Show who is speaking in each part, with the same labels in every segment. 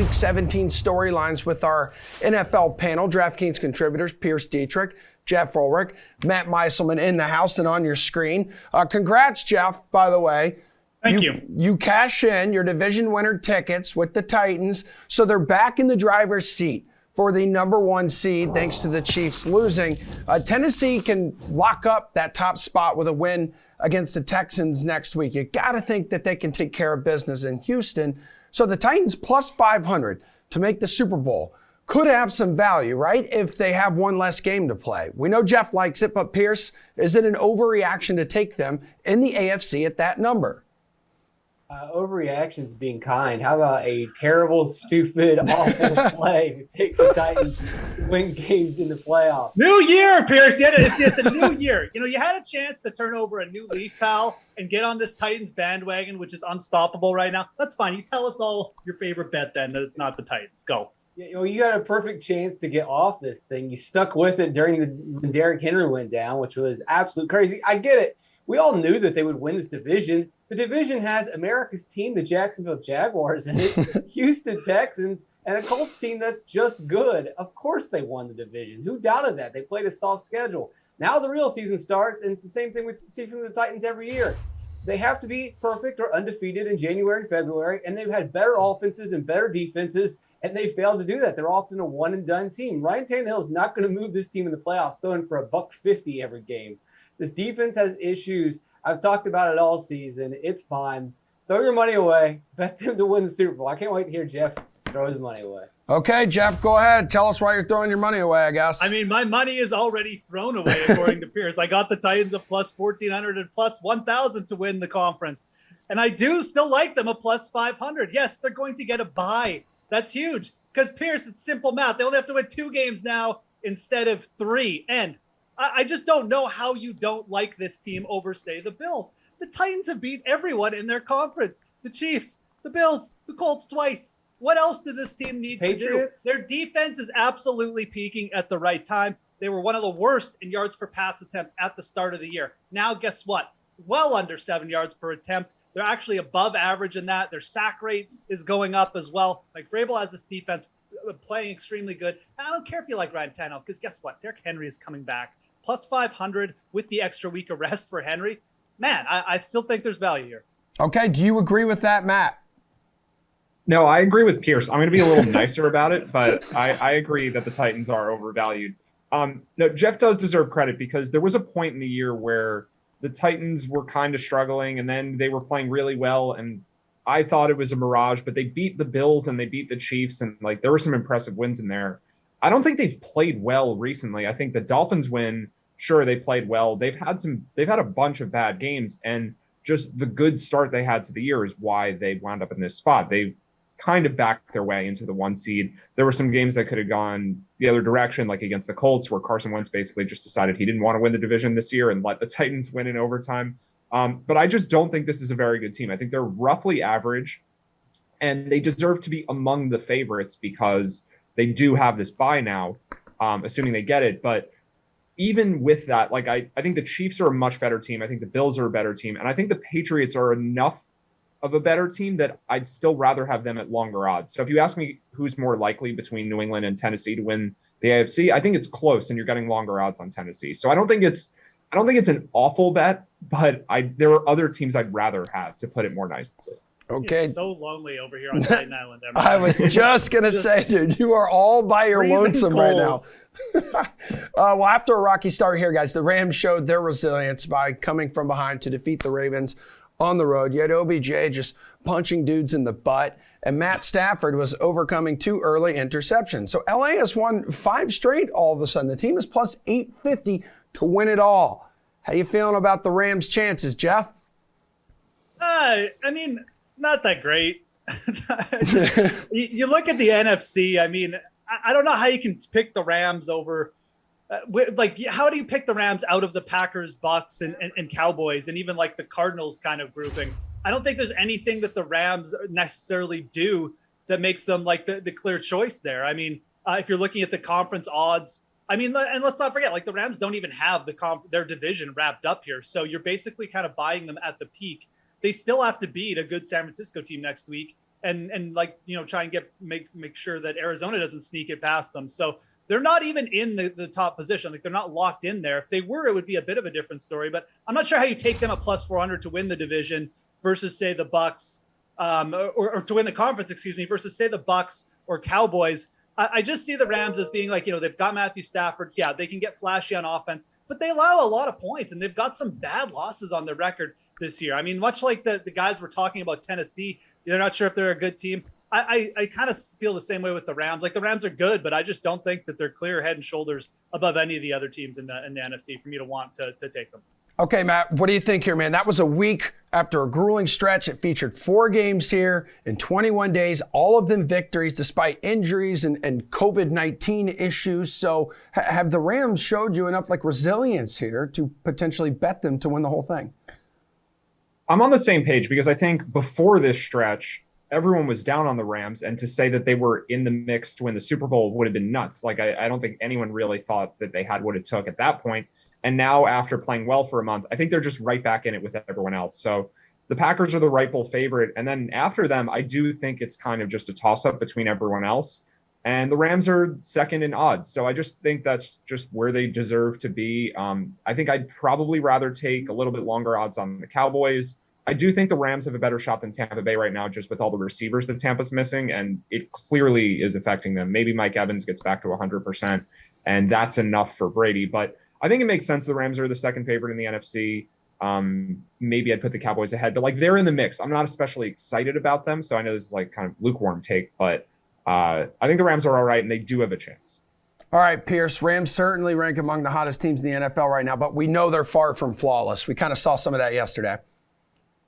Speaker 1: Week 17 storylines with our NFL panel, DraftKings Contributors Pearce Dietrich, Geoff, Ulrich, Matt Meiselman in the house and on your screen. Congrats, Geoff, by the way.
Speaker 2: Thank you.
Speaker 1: You cash in your division winner tickets with the Titans, so they're back in the driver's seat for the number 1 seed thanks to the Chiefs losing. Tennessee can lock up that top spot with a win against the Texans next week. You got to think that they can take care of business in Houston. So the Titans plus 500 to make the Super Bowl could have some value, right? If they have one less game to play. We know Geoff likes it, but Pearce, is it an overreaction to take them in the AFC at that number?
Speaker 3: Overreaction is being kind. How about a terrible, stupid, awful play to take the Titans to win games in the playoffs?
Speaker 2: New year, Pearce. It's a new year. You had a chance to turn over a new leaf, pal, and get on this Titans bandwagon, which is unstoppable right now. That's fine. You tell us all your favorite bet then that it's not the Titans. Go.
Speaker 3: You got a perfect chance to get off this thing. You stuck with it when Derrick Henry went down, which was absolute crazy. I get it. We all knew that they would win this division. The division has America's team, the Jacksonville Jaguars, in it, Houston Texans, and a Colts team that's just good. Of course they won the division. Who doubted that? They played a soft schedule. Now the real season starts, and it's the same thing we see from the Titans every year. They have to be perfect or undefeated in January and February, and they've had better offenses and better defenses, and they failed to do that. They're often a one-and-done team. Ryan Tannehill is not going to move this team in the playoffs, throwing for $150 every game. This defense has issues. I've talked about it all season. It's fine. Throw your money away. Bet them to win the Super Bowl. I can't wait to hear Geoff throw his money away.
Speaker 1: Okay, Geoff, go ahead. Tell us why you're throwing your money away, I guess.
Speaker 2: I mean, my money is already thrown away, according to Pearce. I got the Titans at plus 1,400 and plus 1,000 to win the conference. And I do still like them at plus 500. Yes, they're going to get a bye. That's huge. Because, Pearce, it's simple math. They only have to win 2 games now instead of 3. And I just don't know how you don't like this team over, say, the Bills. The Titans have beat everyone in their conference. The Chiefs, the Bills, the Colts twice. What else does this team need
Speaker 3: Patriots?
Speaker 2: to do? Their defense is absolutely peaking at the right time. They were one of the worst in yards per pass attempt at the start of the year. Now, guess what? Well under 7 yards per attempt. They're actually above average in that. Their sack rate is going up as well. Like, Vrabel has this defense playing extremely good. And I don't care if you like Ryan Tannehill, because guess what? Derrick Henry is coming back. Plus 500 with the extra week of rest for Henry. Man, I still think there's value here.
Speaker 1: Okay, do you agree with that, Matt?
Speaker 4: No, I agree with Pearce. I'm going to be a little nicer about it, but I agree that the Titans are overvalued. No, Geoff does deserve credit because there was a point in the year where the Titans were kind of struggling and then they were playing really well, and I thought it was a mirage, but they beat the Bills and they beat the Chiefs, and like there were some impressive wins in there. I don't think they've played well recently. I think the Dolphins win, sure, they played well. They've had a bunch of bad games, and just the good start they had to the year is why they wound up in this spot. They've kind of backed their way into the 1 seed. There were some games that could have gone the other direction, like against the Colts, where Carson Wentz basically just decided he didn't want to win the division this year and let the Titans win in overtime. But I just don't think this is a very good team. I think they're roughly average, and they deserve to be among the favorites because they do have this bye now, assuming they get it. But even with that, like I think the Chiefs are a much better team. I think the Bills are a better team. And I think the Patriots are enough of a better team that I'd still rather have them at longer odds. So if you ask me who's more likely between New England and Tennessee to win the AFC, I think it's close, and you're getting longer odds on Tennessee. So I don't think it's an awful bet, but there are other teams I'd rather have, to put it more nicely.
Speaker 1: Okay.
Speaker 2: It's so lonely over here on Titan Island.
Speaker 1: I was just going to say, dude, you are all by your lonesome right now. Well, after a rocky start here, guys, the Rams showed their resilience by coming from behind to defeat the Ravens on the road. You had OBJ just punching dudes in the butt, and Matt Stafford was overcoming 2 early interceptions. So LA has won 5 straight all of a sudden. The team is plus 850 to win it all. How you feeling about the Rams' chances, Geoff?
Speaker 2: I mean, not that great. You look at the NFC. I mean, I don't know how you can pick the Rams over. How do you pick the Rams out of the Packers, Bucks, and Cowboys, and even like the Cardinals kind of grouping? I don't think there's anything that the Rams necessarily do that makes them like the clear choice there. I mean, if you're looking at the conference odds, I mean, and let's not forget, like the Rams don't even have their division wrapped up here. So you're basically kind of buying them at the peak. They still have to beat a good San Francisco team next week and like, try and make sure that Arizona doesn't sneak it past them. So they're not even in the top position. Like, they're not locked in there. If they were, it would be a bit of a different story, but I'm not sure how you take them at plus 400 to win the division versus, say, the Bucks, or to win the conference, versus, say, the Bucks or Cowboys. I just see the Rams as being like, they've got Matthew Stafford. Yeah, they can get flashy on offense, but they allow a lot of points, and they've got some bad losses on their record this year. I mean, much like the guys were talking about Tennessee, they're not sure if they're a good team. I kind of feel the same way with the Rams. Like, the Rams are good, but I just don't think that they're clear head and shoulders above any of the other teams in the NFC for me to want to take them.
Speaker 1: Okay, Matt, what do you think here, man? That was a week after a grueling stretch. It featured 4 games here in 21 days, all of them victories despite injuries and COVID-19 issues. So have the Rams showed you enough resilience here to potentially bet them to win the whole thing?
Speaker 4: I'm on the same page because I think before this stretch, everyone was down on the Rams, and to say that they were in the mix to win the Super Bowl would have been nuts. I don't think anyone really thought that they had what it took at that point. And now, after playing well for a month, I think they're just right back in it with everyone else. So the Packers are the rightful favorite. And then after them, I do think it's kind of just a toss-up between everyone else. And the Rams are second in odds. So I just think that's just where they deserve to be. I think I'd probably rather take a little bit longer odds on the Cowboys. I do think the Rams have a better shot than Tampa Bay right now, just with all the receivers that Tampa's missing, and it clearly is affecting them. Maybe Mike Evans gets back to 100%, and that's enough for Brady. But I think it makes sense the Rams are the second favorite in the NFC. Maybe I'd put the Cowboys ahead, but they're in the mix. I'm not especially excited about them, so I know this is kind of lukewarm take, but I think the Rams are all right, and they do have a chance.
Speaker 1: All right, Pearce, Rams certainly rank among the hottest teams in the NFL right now, but we know they're far from flawless. We kind of saw some of that yesterday.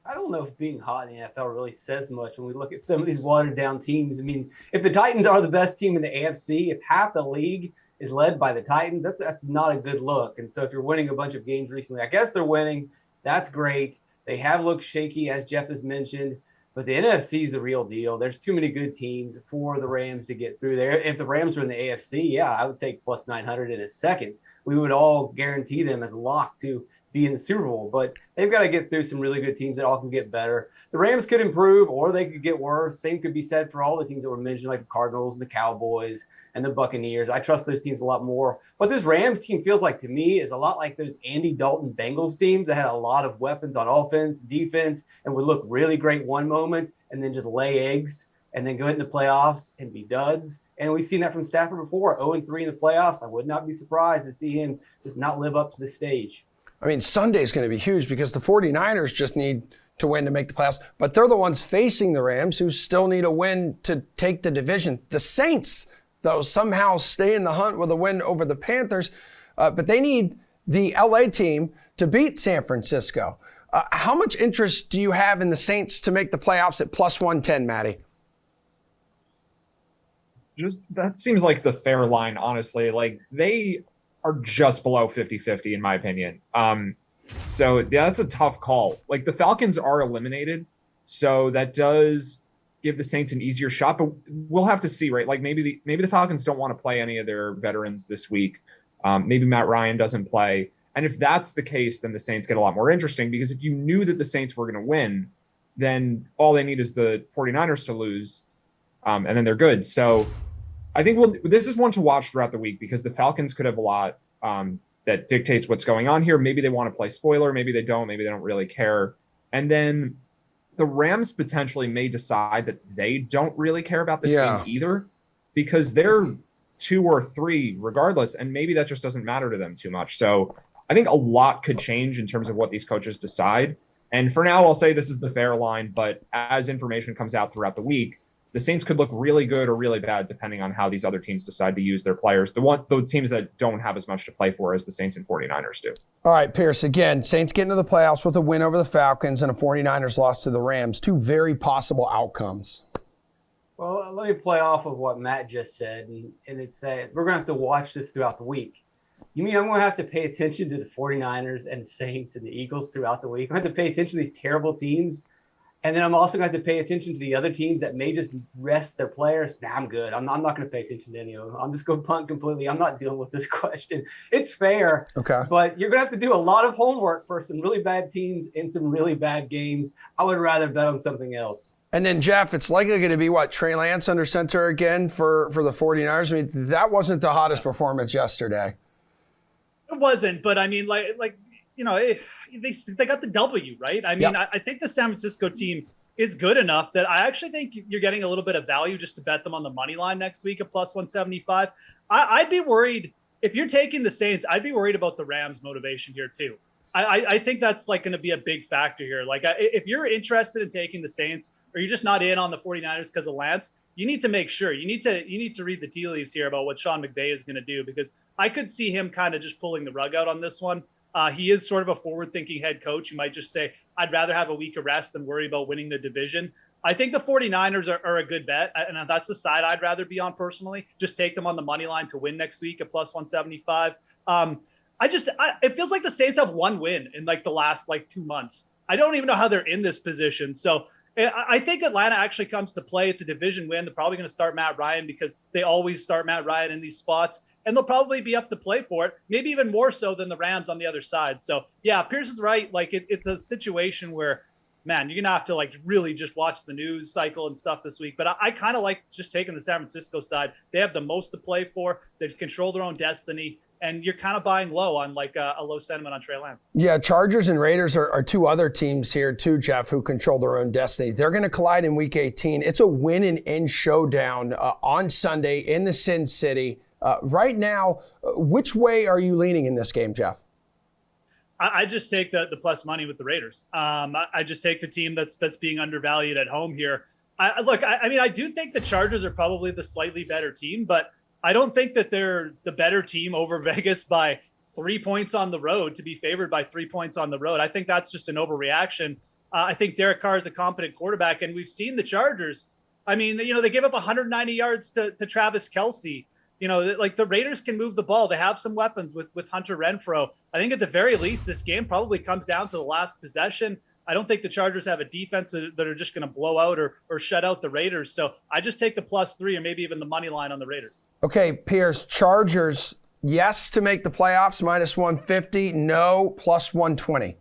Speaker 3: I don't know if being hot in the NFL really says much when we look at some of these watered-down teams. I mean, if the Titans are the best team in the AFC, if half the league is led by the Titans, that's not a good look. And so if you're winning a bunch of games recently, I guess they're winning. That's great. They have looked shaky, as Geoff has mentioned, but the NFC is the real deal. There's too many good teams for the Rams to get through there. If the Rams were in the AFC, yeah, I would take plus 900 in a second. We would all guarantee them as locked to be in the Super Bowl, but they've got to get through some really good teams that all can get better. The Rams could improve, or they could get worse. Same could be said for all the teams that were mentioned, like the Cardinals and the Cowboys and the Buccaneers. I trust those teams a lot more. What this Rams team feels like to me is a lot like those Andy Dalton Bengals teams that had a lot of weapons on offense, defense, and would look really great one moment and then just lay eggs and then go into the playoffs and be duds. And we've seen that from Stafford before, 0-3 in the playoffs. I would not be surprised to see him just not live up to the stage.
Speaker 1: I mean, Sunday's going to be huge because the 49ers just need to win to make the playoffs, but they're the ones facing the Rams who still need a win to take the division. The Saints, though, somehow stay in the hunt with a win over the Panthers, but they need the LA team to beat San Francisco. How much interest do you have in the Saints to make the playoffs at plus 110, Matty?
Speaker 4: That seems like the fair line, honestly. They are just below 50-50 in my opinion. So yeah, that's a tough call. The Falcons are eliminated, so that does give the Saints an easier shot, but we'll have to see, right? Maybe the Falcons don't want to play any of their veterans this week. Maybe Matt Ryan doesn't play. And if that's the case, then the Saints get a lot more interesting, because if you knew that the Saints were going to win, then all they need is the 49ers to lose, and then they're good. So I think this is one to watch throughout the week, because the Falcons could have a lot that dictates what's going on here. Maybe they want to play spoiler. Maybe they don't. Maybe they don't really care. And then the Rams potentially may decide that they don't really care about this game either, because they're 2 or 3 regardless. And maybe that just doesn't matter to them too much. So I think a lot could change in terms of what these coaches decide. And for now, I'll say this is the fair line. But as information comes out throughout the week, the Saints could look really good or really bad depending on how these other teams decide to use their players. The teams that don't have as much to play for as the Saints and 49ers do. All
Speaker 1: right, Pearce, again, Saints get into the playoffs with a win over the Falcons and a 49ers loss to the Rams. 2 very possible outcomes.
Speaker 3: Well, let me play off of what Matt just said, and it's that we're going to have to watch this throughout the week. You mean I'm going to have to pay attention to the 49ers and Saints and the Eagles throughout the week? I'm going to have to pay attention to these terrible teams. And then I'm also going to have to pay attention to the other teams that may just rest their players. Nah, I'm good. I'm not going to pay attention to any of them. I'm just going to punt completely. I'm not dealing with this question. It's fair.
Speaker 1: Okay.
Speaker 3: But you're going to have to do a lot of homework for some really bad teams in some really bad games. I would rather bet on something else.
Speaker 1: And then, Geoff, it's likely going to be Trey Lance under center again for the 49ers. I mean, that wasn't the hottest performance yesterday.
Speaker 2: It wasn't, but I mean, they got the W, right? I mean, I think the San Francisco team is good enough that I actually think you're getting a little bit of value just to bet them on the money line next week at plus 175. I'd be worried if you're taking the Saints. I'd be worried about the Rams' motivation here too. I think that's going to be a big factor here. If you're interested in taking the Saints, or you're just not in on the 49ers because of Lance, you need to make sure you need to read the tea leaves here about what Sean McVay is going to do, because I could see him kind of just pulling the rug out on this one. He is sort of a forward-thinking head coach. You might just say, I'd rather have a week of rest than worry about winning the division. I think the 49ers are a good bet, and that's the side I'd rather be on personally. Just take them on the money line to win next week at plus 175. It feels like the Saints have one win in the last 2 months. I don't even know how they're in this position. So I think Atlanta actually comes to play. It's a division win. They're probably going to start Matt Ryan because they always start Matt Ryan in these spots, and they'll probably be up to play for it, maybe even more so than the Rams on the other side. So yeah, Pearce is right. It's a situation where, man, you're going to have to really just watch the news cycle and stuff this week. But I kind of like just taking the San Francisco side. They have the most to play for. They control their own destiny. And you're kind of buying low on a low sentiment on Trey Lance. Yeah,
Speaker 1: Chargers and Raiders are two other teams here too, Geoff, who control their own destiny. They're going to collide in Week 18. It's a win and end showdown on Sunday in the Sin City. Right now, which way are you leaning in this game, Geoff?
Speaker 2: I just take the plus money with the Raiders. I just take the team that's being undervalued at home here. I do think the Chargers are probably the slightly better team, but I don't think that they're the better team over Vegas by 3 points on the road to be favored by 3 points on the road. I think that's just an overreaction. I think Derek Carr is a competent quarterback, and we've seen the Chargers. I mean, they gave up 190 yards to Travis Kelce. The Raiders can move the ball. They have some weapons with Hunter Renfrow. I think at the very least, this game probably comes down to the last possession. I don't think the Chargers have a defense that are just going to blow out or shut out the Raiders. So I just take the +3 or maybe even the money line on the Raiders.
Speaker 1: Okay, Pearce, Chargers, yes to make the playoffs, -150, no, +120.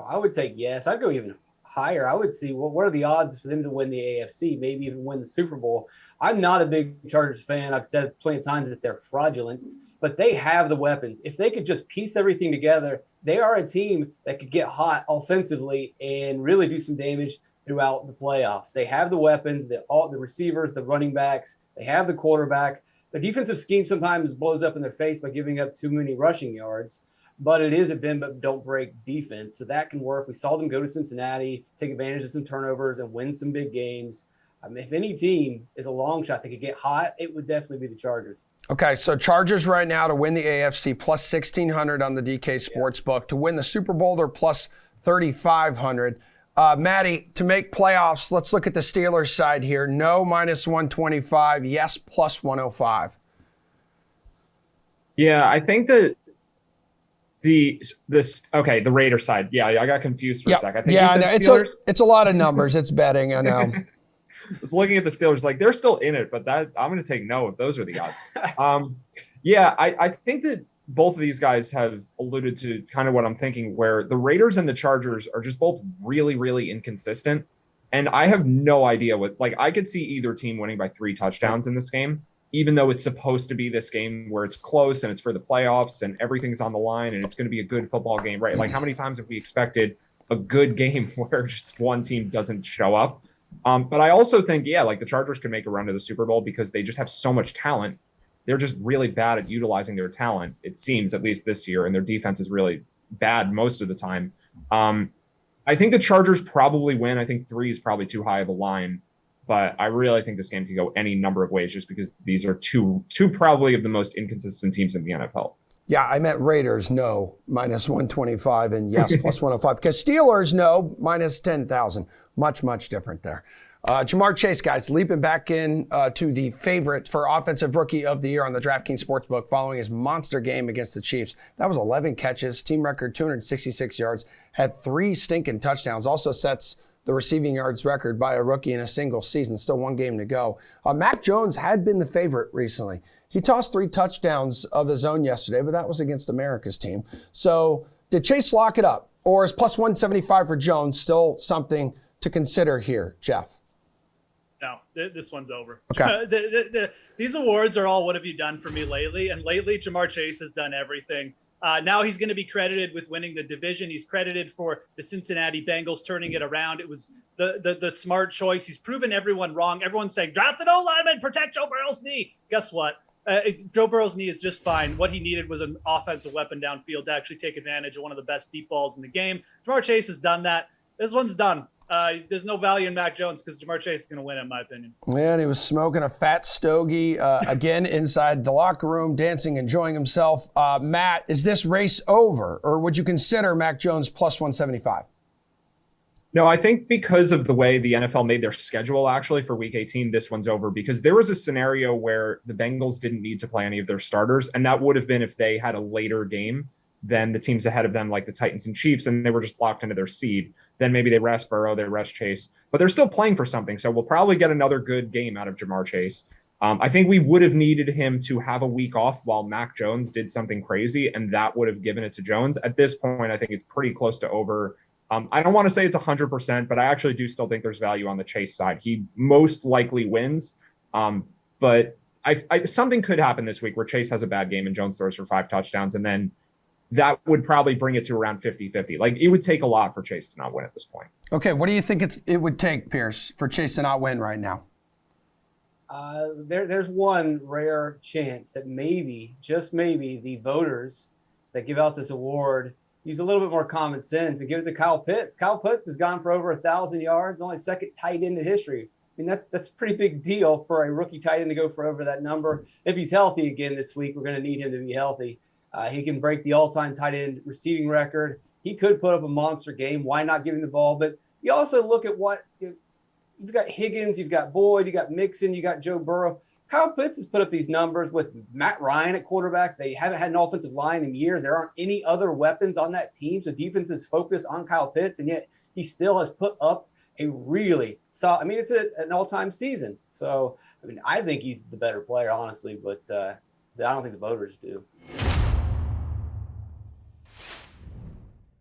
Speaker 3: I would take yes. I'd go even higher. I would see what are the odds for them to win the AFC, maybe even win the Super Bowl. I'm not a big Chargers fan. I've said plenty of times that they're fraudulent, but they have the weapons. If they could just piece everything together, they are a team that could get hot offensively and really do some damage throughout the playoffs. They have the weapons, the receivers, the running backs. They have the quarterback. The defensive scheme sometimes blows up in their face by giving up too many rushing yards, but it is a bend but don't break defense, so that can work. We saw them go to Cincinnati, take advantage of some turnovers, and win some big games. If any team is a long shot that could get hot, it would definitely be the Chargers.
Speaker 1: Okay, so Chargers right now to win the AFC +1,600 on the DK Sportsbook. Yeah. To win the Super Bowl, they're +3,500. Maddie, to make playoffs, let's look at the Steelers side here. No, -125. Yes, +105.
Speaker 4: Yeah, I think that the Raiders side. Yeah, I got confused for a second. I think
Speaker 1: it's a lot of numbers. It's betting, I know.
Speaker 4: I was looking at the Steelers, they're still in it, but I'm going to take no if those are the odds. I think that both of these guys have alluded to kind of what I'm thinking, where the Raiders and the Chargers are just both really, really inconsistent. And I have no idea I could see either team winning by 3 touchdowns in this game, even though it's supposed to be this game where it's close and it's for the playoffs and everything's on the line and it's going to be a good football game, right? How many times have we expected a good game where just one team doesn't show up? But I also think, the Chargers can make a run to the Super Bowl because they just have so much talent. They're just really bad at utilizing their talent, it seems, at least this year, and their defense is really bad most of the time. I think the Chargers probably win. I think 3 is probably too high of a line, but I really think this game can go any number of ways just because these are two probably of the most inconsistent teams in the NFL.
Speaker 1: Yeah, I meant Raiders, no, -125, and yes, +105. Because Steelers, no, -10,000. Much, much different there. Jamar Chase, guys, leaping back in to the favorite for Offensive Rookie of the Year on the DraftKings Sportsbook following his monster game against the Chiefs. That was 11 catches, team record 266 yards, had 3 stinking touchdowns, also sets the receiving yards record by a rookie in a single season. Still 1 game to go. Mac Jones had been the favorite recently. He tossed 3 touchdowns of his own yesterday, but that was against America's team. So did Chase lock it up? Or is +175 for Jones still something to consider here, Geoff?
Speaker 2: No, this one's over.
Speaker 1: Okay.
Speaker 2: These awards are all what have you done for me lately? And lately, Jamar Chase has done everything. Now he's going to be credited with winning the division. He's credited for the Cincinnati Bengals turning it around. It was the smart choice. He's proven everyone wrong. Everyone's saying, draft an O-lineman, protect Joe Burrow's knee. Guess what? Joe Burrow's knee is just fine. What he needed was an offensive weapon downfield to actually take advantage of one of the best deep balls in the game. Jamar Chase has done that. This one's done. There's no value in Mac Jones because Jamar Chase is going to win, in my opinion.
Speaker 1: Man, he was smoking a fat stogie again inside the locker room, dancing, enjoying himself. Matt, is this race over, or would you consider Mac Jones plus 175?
Speaker 4: No, I think because of the way the NFL made their schedule actually for Week 18, this one's over because there was a scenario where the Bengals didn't need to play any of their starters, and that would have been if they had a later game than the teams ahead of them, like the Titans and Chiefs, and they were just locked into their seed. Then maybe they rest Burrow, they rest Chase, but they're still playing for something. So we'll probably get another good game out of Jamar Chase. I think we would have needed him to have a week off while Mac Jones did something crazy, and that would have given it to Jones. At this point, I think it's pretty close to over. I don't want to say it's 100%, but I actually do still think there's value on the Chase side. He most likely wins, but something could happen this week where Chase has a bad game and Jones throws for 5 touchdowns, and then that would probably bring it to around 50-50. Like, it would take a lot for Chase to not win at this point.
Speaker 1: Okay, what do you think it would take, Pearce, for Chase to not win right now?
Speaker 3: There's one rare chance that maybe, just maybe, the voters that give out this award use a little bit more common sense and give it to Kyle Pitts. Kyle Pitts has gone for over 1,000 yards, only second tight end in history. I mean, that's a pretty big deal for a rookie tight end to go for over that number. If he's healthy again this week, we're going to need him to be healthy. He can break the all-time tight end receiving record. He could put up a monster game. Why not give him the ball? But you also look at what you've got: Higgins, you've got Boyd, you got Mixon, you got Joe Burrow. Kyle Pitts has put up these numbers with Matt Ryan at quarterback. They haven't had an offensive line in years. There aren't any other weapons on that team. So defenses focus on Kyle Pitts, and yet he still has put up a really solid. I mean, it's an all-time season. So, I mean, I think he's the better player, honestly, but I don't think the voters do.